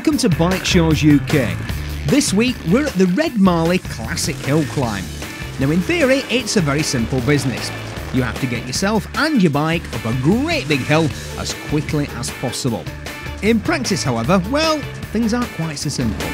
Welcome to Bike Shows UK. This week we're at the Red Marley Classic Hill Climb. Now in theory it's a very simple business. You have to get yourself and your bike up a great big hill as quickly as possible. In practice however, well, things aren't quite so simple.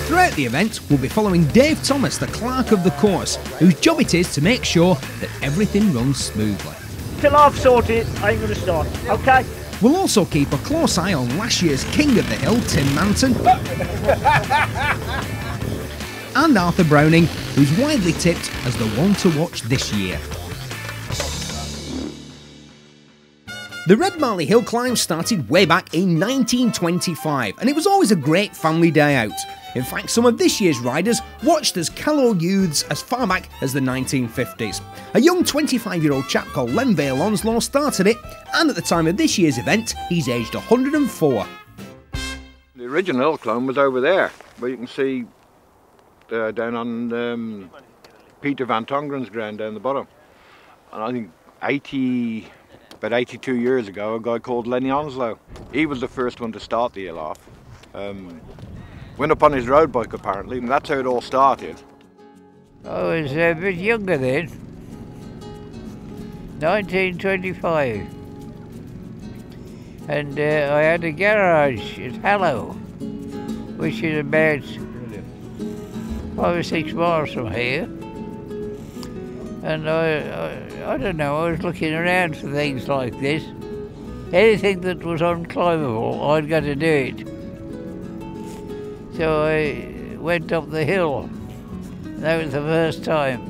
Throughout the event, we'll be following Dave Thomas, the clerk of the course, whose job it is to make sure that everything runs smoothly. Till I've sorted it, I ain't going to start, okay? We'll also keep a close eye on last year's King of the Hill, Tim Manton, and Arthur Browning, who's widely tipped as the one to watch this year. The Red Marley Hill Climb started way back in 1925, and it was always a great family day out. In fact, some of this year's riders watched as Callow youths as far back as the 1950s. A young 25-year-old chap called Len Vale Onslow started it, and at the time of this year's event, he's aged 104. The original hill climb was over there, where you can see down on Peter Van Tongeren's ground down the bottom. And I think about 82 years ago, a guy called Lenny Onslow, he was the first one to start the hill off. Went up on his road bike apparently, and that's how it all started. I was a bit younger then, 1925, and I had a garage at Hallow, which is about 5 or 6 miles from here, and I don't know, I was looking around for things like this. Anything that was unclimbable, I'd got to do it. So I went up the hill. That was the first time.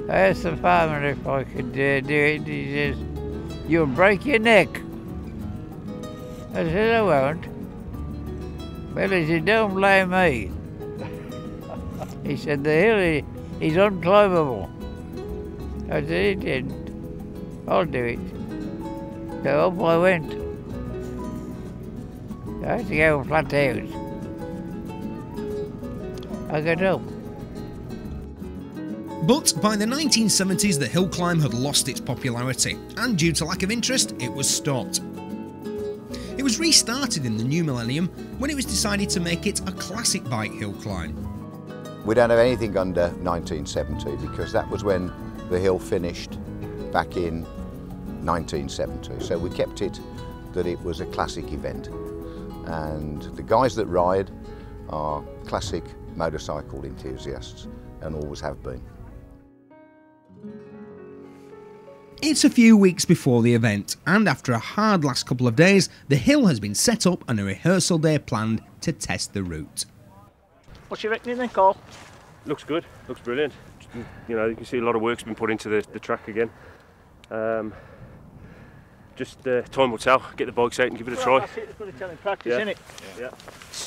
I asked the farmer if I could do it. He says, "You'll break your neck." I said, "I won't." Well, he said, "Don't blame me." He said, "The hill is unclimbable." I said, "It didn't. I'll do it." So up I went. I had to go flat out. I got up. But by the 1970s, the hill climb had lost its popularity, and due to lack of interest, it was stopped. It was restarted in the new millennium when it was decided to make it a classic bike hill climb. We don't have anything under 1970 because that was when the hill finished back in 1970. So we kept it that it was a classic event. And the guys that ride are classic motorcycle enthusiasts and always have been. It's a few weeks before the event, and after a hard last couple of days, the hill has been set up and a rehearsal day planned to test the route. What's your reckoning then, Carl? Looks good, looks brilliant. You know, you can see a lot of work's been put into the track again. Just time will tell. Get the bikes out and give it a try. That's it, it's going to tell in practice, isn't it? Yeah.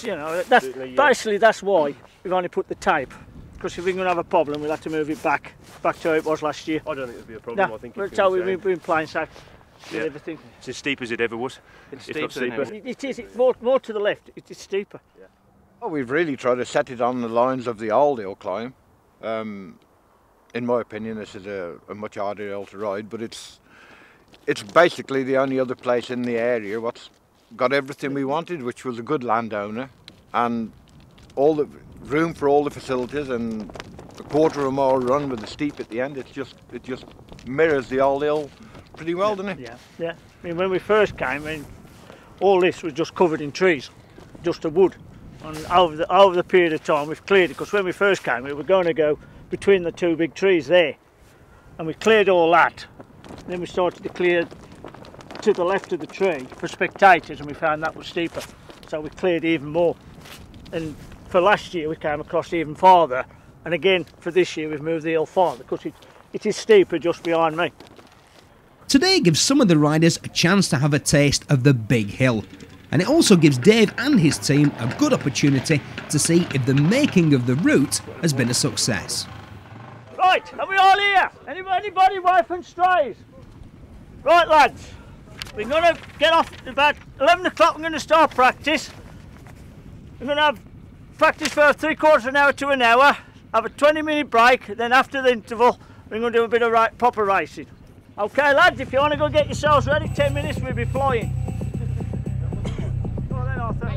You know, that's basically that's why we've only put the tape. Because if we're going to have a problem, we'll have to move it back to how it was last year. I don't think it'll be a problem. No, I think that's how we've been playing sack with everything. It's as steep as it ever was. It's if not steeper. It is. It's more to the left. It is steeper. Yeah. Well, we've really tried to set it on the lines of the old hill climb. In my opinion, this is a much harder hill to ride, but it's basically the only other place in the area what's got everything we wanted, which was a good landowner and all the room for all the facilities and a quarter of a mile run with the steep at the end. It just mirrors the old hill pretty well, doesn't it? Yeah. I mean, when we first came, all this was just covered in trees, just a wood. And over the period of time, we've cleared it. Because when we first came, we were going to go between the two big trees there, and we cleared all that. Then we started to clear to the left of the tree for spectators, and we found that was steeper, so we cleared even more. And for last year we came across even farther, and again for this year we've moved the hill farther because it is steeper just behind me. Today gives some of the riders a chance to have a taste of the big hill, and it also gives Dave and his team a good opportunity to see if the making of the route has been a success. Right, are we all here? Anybody wife and strays? Right lads, we're going to get off about 11 o'clock. We're going to start practice. We're going to have practice for 3/4 of an hour to an hour, have a 20-minute break, then after the interval we're going to do a bit of proper racing. Okay, lads, if you want to go get yourselves ready, 10 minutes we'll be flying. Go on then, Arthur.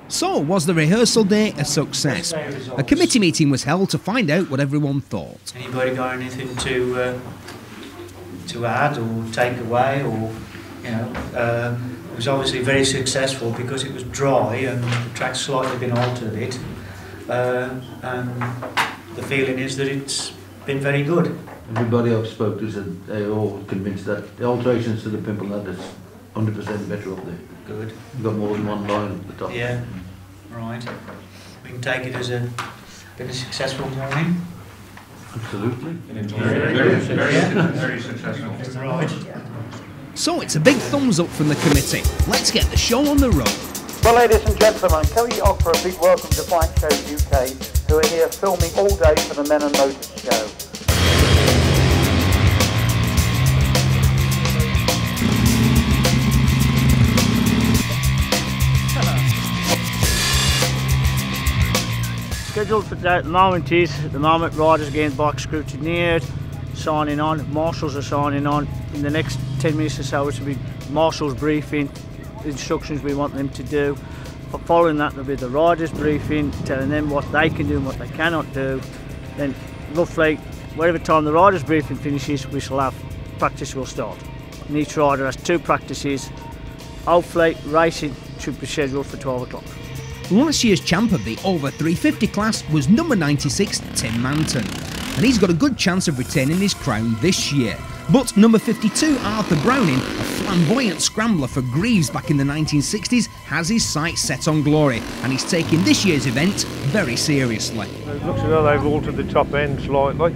So, was the rehearsal day a success? A committee meeting was held to find out what everyone thought. Anybody got anything to add or take away, or it was obviously very successful because it was dry and the track's slightly been altered a bit, and the feeling is that it's been very good. Everybody I've spoke to said they're all convinced that the alterations to the pimple nut is 100% better up there. Good. You've got more than one line at the top. Yeah, right. We can take it as a been a successful morning. Absolutely. Very successful. Right. So it's a big thumbs up from the committee. Let's get the show on the road. Well, ladies and gentlemen, can we offer a big welcome to Bike Shows UK, who are here filming all day for the Men and Motors show. Scheduled for today at the moment is, at the moment, riders are getting bike scrutineered, signing on, marshals are signing on. In the next 10 minutes or so, it will be marshals briefing, the instructions we want them to do. Following that, there'll be the riders briefing, telling them what they can do and what they cannot do. Then roughly, whatever time the riders briefing finishes, we shall have practice will start. And each rider has 2 practices. Hopefully, racing should be scheduled for 12 o'clock. Last year's champ of the over 350 class was number 96 Tim Manton, and he's got a good chance of retaining his crown this year. But number 52 Arthur Browning, a flamboyant scrambler for Greaves back in the 1960s, has his sights set on glory, and he's taking this year's event very seriously. It looks as though they've altered the top end slightly.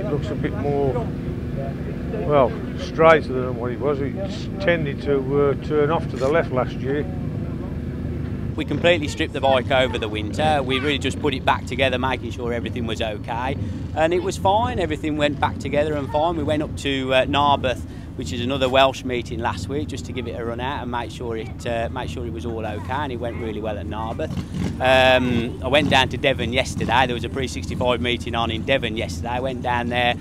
It looks a bit more, well, straighter than what it was. It's tended to turn off to the left last year. We completely stripped the bike over the winter. We really just put it back together, making sure everything was okay, and it was fine. Everything went back together and fine. We went up to Narberth, which is another Welsh meeting last week, just to give it a run out and make sure it was all okay, and it went really well at Narberth. I went down to Devon yesterday. There was a pre-65 meeting on in Devon yesterday. I went down there,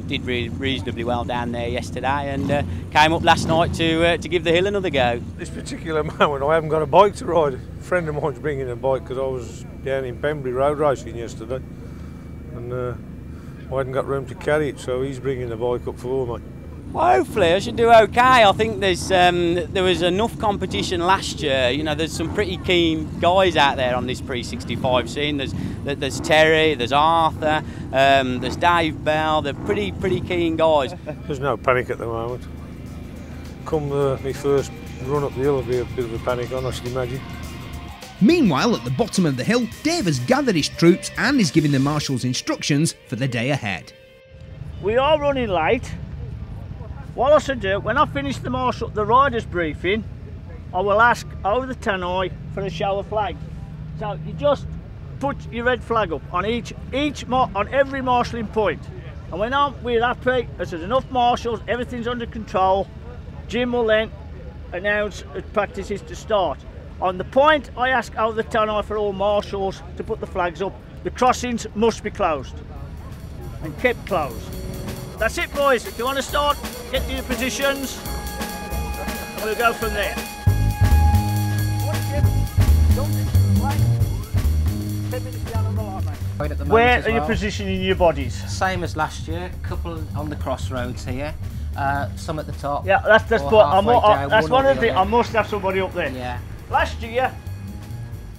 did reasonably well down there yesterday, and came up last night to give the hill another go. This particular moment, I haven't got a bike to ride. A friend of mine's bringing a bike because I was down in Pembury road racing yesterday, and I hadn't got room to carry it, so he's bringing the bike up for me. Well, hopefully I should do okay. I think there was enough competition last year. You know, there's some pretty keen guys out there on this pre-65 scene. There's Terry, there's Arthur, there's Dave Bell. They're pretty keen guys. There's no panic at the moment. Come my first run up the hill, will be a bit of a panic, I should imagine. Meanwhile, at the bottom of the hill, Dave has gathered his troops and is giving the marshals instructions for the day ahead. We are running late. What I should do, when I finish the riders briefing, I will ask over the tannoy for a show of flags. So you just put your red flag up on on every marshalling point. And when we're happy, as there's enough marshals, everything's under control, Jim will then announce practices to start. On the point, I ask over the tannoy for all marshals to put the flags up. The crossings must be closed and kept closed. That's it, boys. If you want to start, get to your positions, and we'll go from there. Where are you positioning your bodies? Same as last year. A couple on the crossroads here. Some at the top. Yeah, that's one of the things. I must have somebody up there. Yeah. Last year,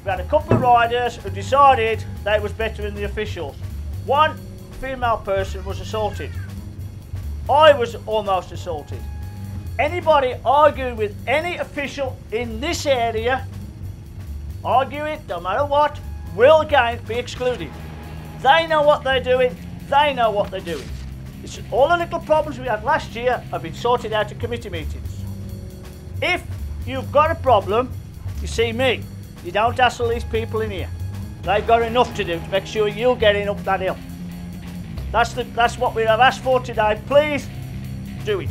we had a couple of riders who decided they was better than the officials. One female person was assaulted. I was almost assaulted. Anybody arguing with any official in this area, argue it, no matter what, will again be excluded. They know what they're doing, they know what they're doing. It's all the little problems we had last year have been sorted out at committee meetings. If you've got a problem, you see me. You don't hassle these people in here. They've got enough to do to make sure you're getting up that hill. That's what we have asked for today. Please do it.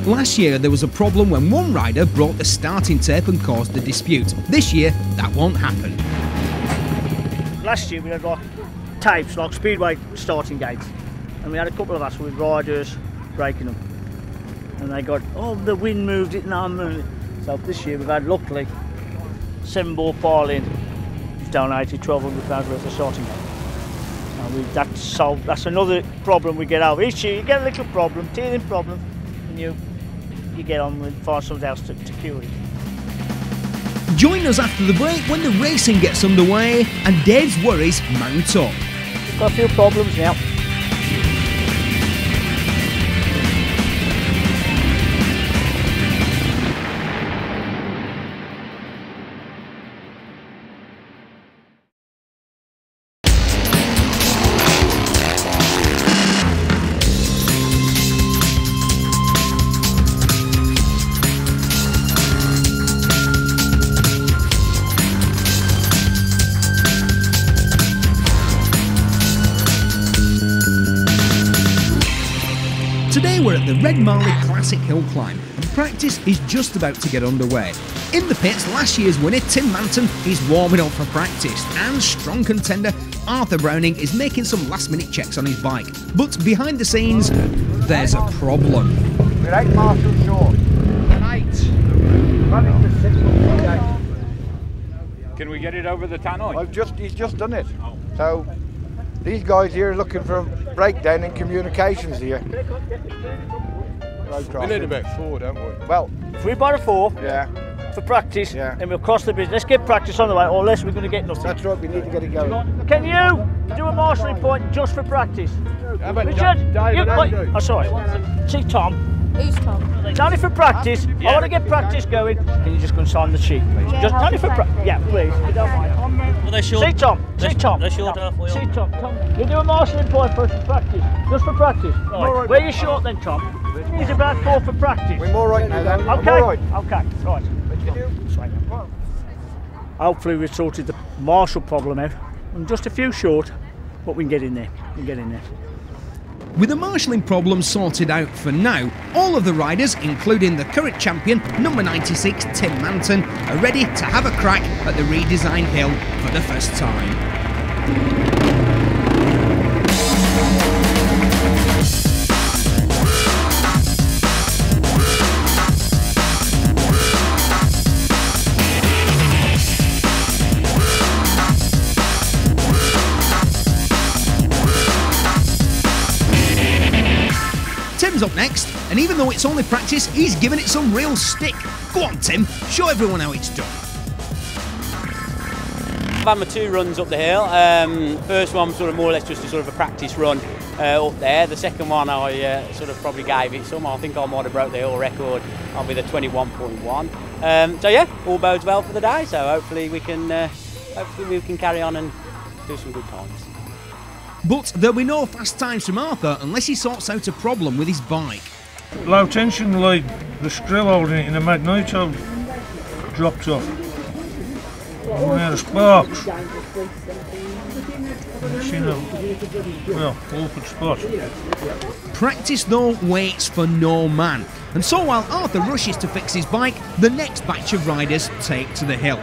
Last year there was a problem when one rider brought the starting tape and caused the dispute. This year that won't happen. Last year we had like tapes, like speedway starting gates, and we had a couple of us with riders breaking them. And they got, oh, the wind moved it and I moved it. So this year we've had, luckily, 7-ball piling. We've donated £1,200 worth of starting gates. That's solved. That's another problem we get over. Each year you get a little problem, teething problem, and you get on and find something else to cure it. Join us after the break when the racing gets underway and Dave's worries mount up. We've got a few problems now. Today we're at the Red Marley Classic Hill Climb and practice is just about to get underway. In the pits, last year's winner Tim Manton is warming up for practice and strong contender Arthur Browning is making some last minute checks on his bike. But behind the scenes, there's a problem. We're 8 miles short. 8. Running for 6 Can we get it over the tannoy? He's just done it. So these guys here are looking for a breakdown in communications here. We need about 4, don't we? Well, if we borrow 4 for practice, yeah, then we'll cross the bridge. Let's get practice on the way, or else we're going to get nothing. That's right, we need to get it going. Can you do a marshalling point just for practice? How about Richard, sorry. See Tom. Who's Tom? It's only for practice. I want to get practice going. Can you just go and sign the sheet, please? Yeah, just only for practice. Yeah, please. If you don't mind. Well, they're short. See Tom. See Tom. They're short halfway See on. Tom. You do a marshalling point for practice. Just for practice. Right. Where are you short then, Tom? He's about 4 for practice. We're more right now then. Okay. All right. Okay. Right. Hopefully we've sorted the marshal problem out. I'm just a few short, but we can get in there. We can get in there. With the marshalling problem sorted out for now, all of the riders, including the current champion, number 96, Tim Manton, are ready to have a crack at the redesigned hill for the first time. Tim's up next, and even though it's only practice, he's giving it some real stick. Go on, Tim, show everyone how it's done. I've had my 2 runs up the hill. First one sort of more or less just a sort of a practice run up there. The second one I sort of probably gave it some. I think I might have broke the hill record. I'll be the 21.1. So yeah, all bodes well for the day. So hopefully we can carry on and do some good times. But there'll be no fast times from Arthur unless he sorts out a problem with his bike. Low tension lead, the skrill holding it in the magneto dropped off. One out of sparks. It's in a, awkward spot. Practice though waits for no man. And so while Arthur rushes to fix his bike, the next batch of riders take to the hill.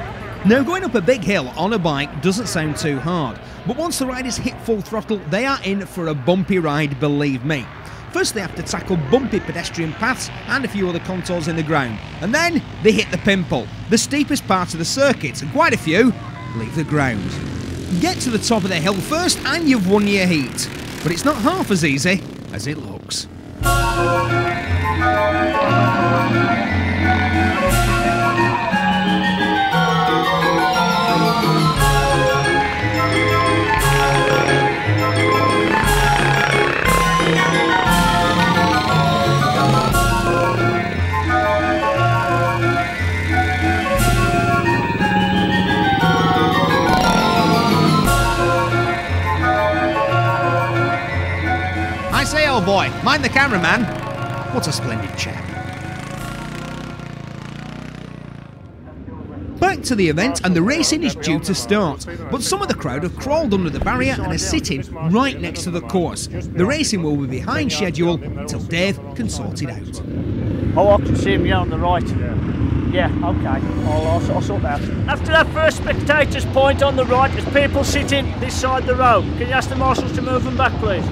Now going up a big hill on a bike doesn't sound too hard, but once the riders hit full throttle, they are in for a bumpy ride, believe me. First they have to tackle bumpy pedestrian paths and a few other contours in the ground, and then they hit the pimple, the steepest part of the circuit, and quite a few leave the ground. Get to the top of the hill first and you've won your heat, but it's not half as easy as it looks. Oh boy, mind the cameraman. What a splendid chap. Back to the event, and the racing is due to start, but some of the crowd have crawled under the barrier and are sitting right next to the course. The racing will be behind schedule until Dave can sort it out. Oh, I can see him, yeah, on the right. Yeah, okay, I'll sort that out. After that first spectators point on the right, there's people sitting this side of the road. Can you ask the marshals to move them back, please?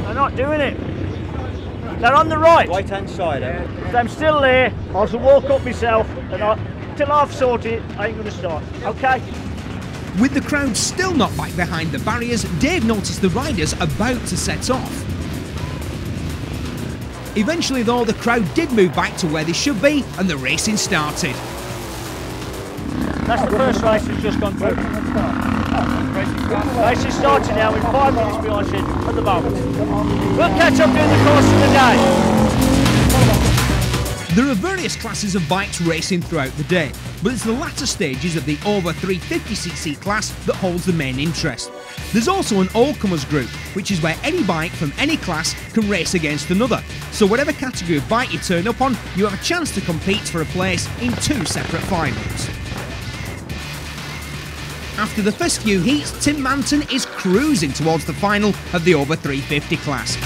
They're not doing it. They're on the right. Right-hand side, eh? If I'm still there, I'll just walk up myself, and till I've sorted it, I ain't going to start, okay? With the crowd still not back behind the barriers, Dave noticed the riders about to set off. Eventually though, the crowd did move back to where they should be, and the racing started. That's the first race that's just gone through. Race is starting now in 5 minutes behind schedule at the moment. We'll catch up during the course of the day. There are various classes of bikes racing throughout the day, but it's the latter stages of the over 350cc class that holds the main interest. There's also an all-comers group, which is where any bike from any class can race against another. So whatever category of bike you turn up on, you have a chance to compete for a place in 2 separate finals. After the first few heats, Tim Manton is cruising towards the final of the over 350 class.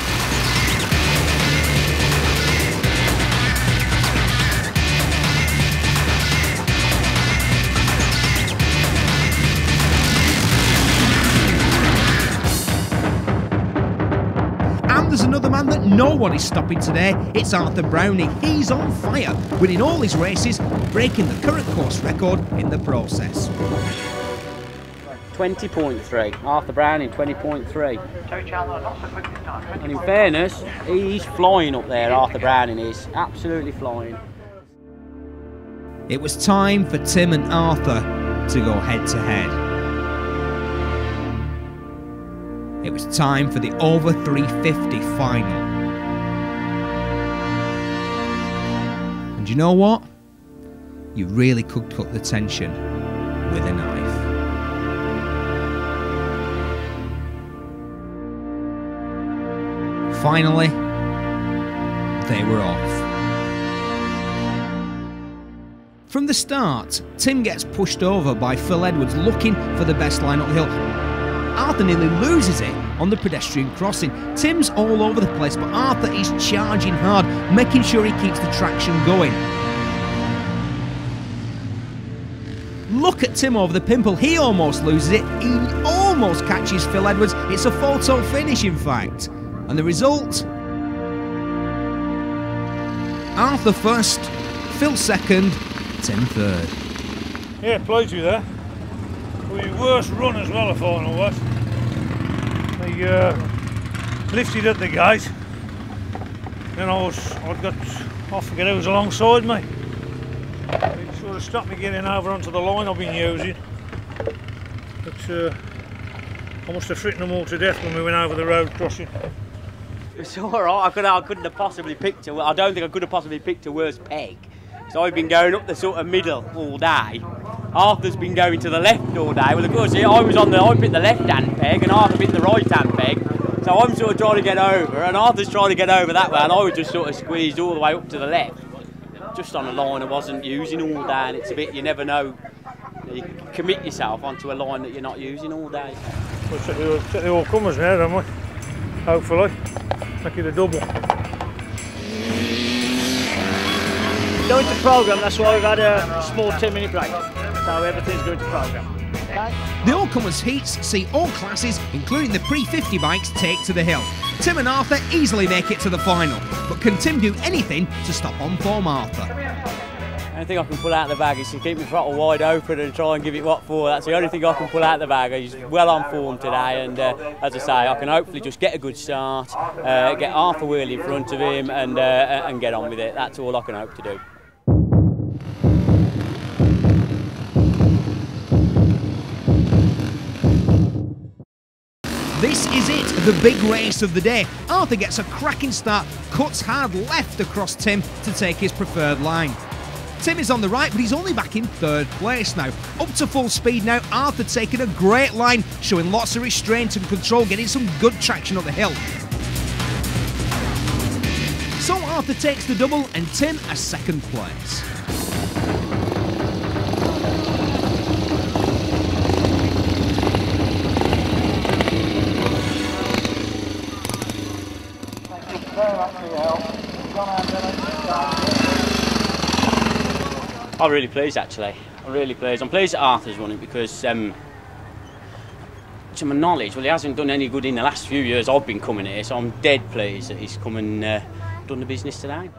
There's another man that no one is stopping today. It's Arthur Brownie. He's on fire, winning all his races, breaking the current course record in the process. 20.3. Arthur Brownie, 20.3. And in fairness, he's flying up there, Arthur Brownie is. Absolutely flying. It was time for Tim and Arthur to go head to head. It was time for the over 350 final. And you know what? You really could cut the tension with a knife. Finally, they were off. From the start, Tim gets pushed over by Phil Edwards looking for the best line up the hill. Arthur nearly loses it on the pedestrian crossing. Tim's all over the place, but Arthur is charging hard, making sure he keeps the traction going. Look at Tim over the pimple. He almost loses it. He almost catches Phil Edwards. It's a photo finish, in fact. And the result? Arthur first, Phil second, Tim third. Yeah, played you there. Well, your worst run as well, the final was. They lifted at the gate, and I forget who was alongside me. It sort of stopped me getting over onto the line I've been using. But I must have frightened them all to death when we went over the road crossing. It's alright, I couldn't have possibly picked a, I don't think I could have possibly picked a worse peg. So I've been going up the sort of middle all day. Arthur's been going to the left all day. Well, of course, I picked the left-hand peg and Arthur picked the right-hand peg. So I'm sort of trying to get over, and Arthur's trying to get over that way, and I was just sort of squeezed all the way up to the left. Just on a line I wasn't using all day, and it's a bit, you never know, you commit yourself onto a line that you're not using all day. We'll take the all-comers now, don't we? Hopefully. Make it a double. Going to programme, that's why we've had a small 10-minute break. So everything's going to programme. Okay? The all-comers heats see all classes, including the pre-50 bikes, take to the hill. Tim and Arthur easily make it to the final, but can Tim do anything to stop on-form Arthur? The only thing I can pull out of the bag is to keep my throttle wide open and try and give it what for. That's the only thing I can pull out of the bag. He's well on form today, and as I say, I can hopefully just get a good start, get Arthur Wheelie in front of him, and get on with it. That's all I can hope to do. This is it, the big race of the day. Arthur gets a cracking start, cuts hard left across Tim to take his preferred line. Tim is on the right, but he's only back in 3rd place now. Up to full speed now, Arthur taking a great line, showing lots of restraint and control, getting some good traction up the hill. So Arthur takes the double and Tim a 2nd place. I'm really pleased actually. I'm really pleased. I'm pleased that Arthur's won it because, to my knowledge, well, he hasn't done any good in the last few years I've been coming here, so I'm dead pleased that he's come and done the business today.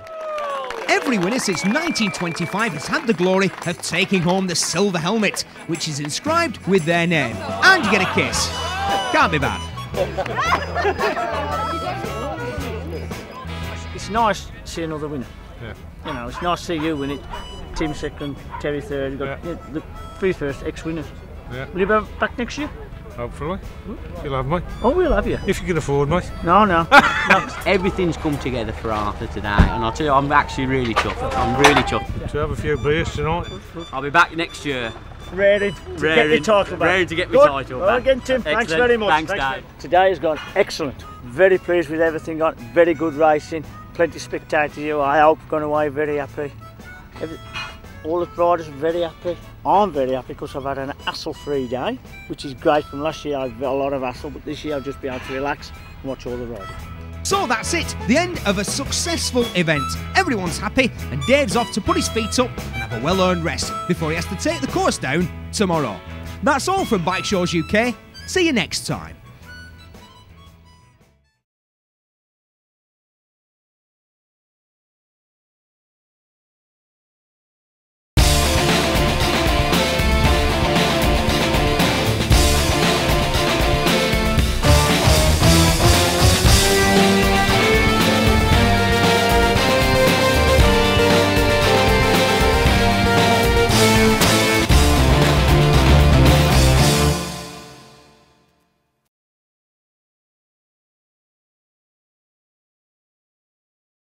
Every winner since 1925 has had the glory of taking home the silver helmet, which is inscribed with their name. And you get a kiss. Can't be bad. It's nice to see another winner. Yeah. You know, it's nice to see you win it. Tim 2nd, Terry 3rd. You've got the 3 first ex-winners. Yeah. Will you be back next year? Hopefully. You'll have me. Oh, we'll have you. If you can afford me. No, no. Everything's come together for Arthur today, and I'll tell you, I'm actually really chuffed. I'm really chuffed. To have a few beers tonight. I'll be back next year. Ready to get my title back. Ready to get my title back. Well, again, Tim, thanks Excellent. very much. Thanks, Dave. Today has gone excellent. Very pleased with everything. Got very good racing. Plenty of spectators here. I hope gone away very happy. All the riders are very happy. I'm very happy because I've had an hassle-free day, which is great. From last year I've had a lot of hassle, but this year I've just been able to relax and watch all the riders. So that's it, the end of a successful event. Everyone's happy and Dave's off to put his feet up and have a well-earned rest before he has to take the course down tomorrow. That's all from Bike Shows UK. See you next time.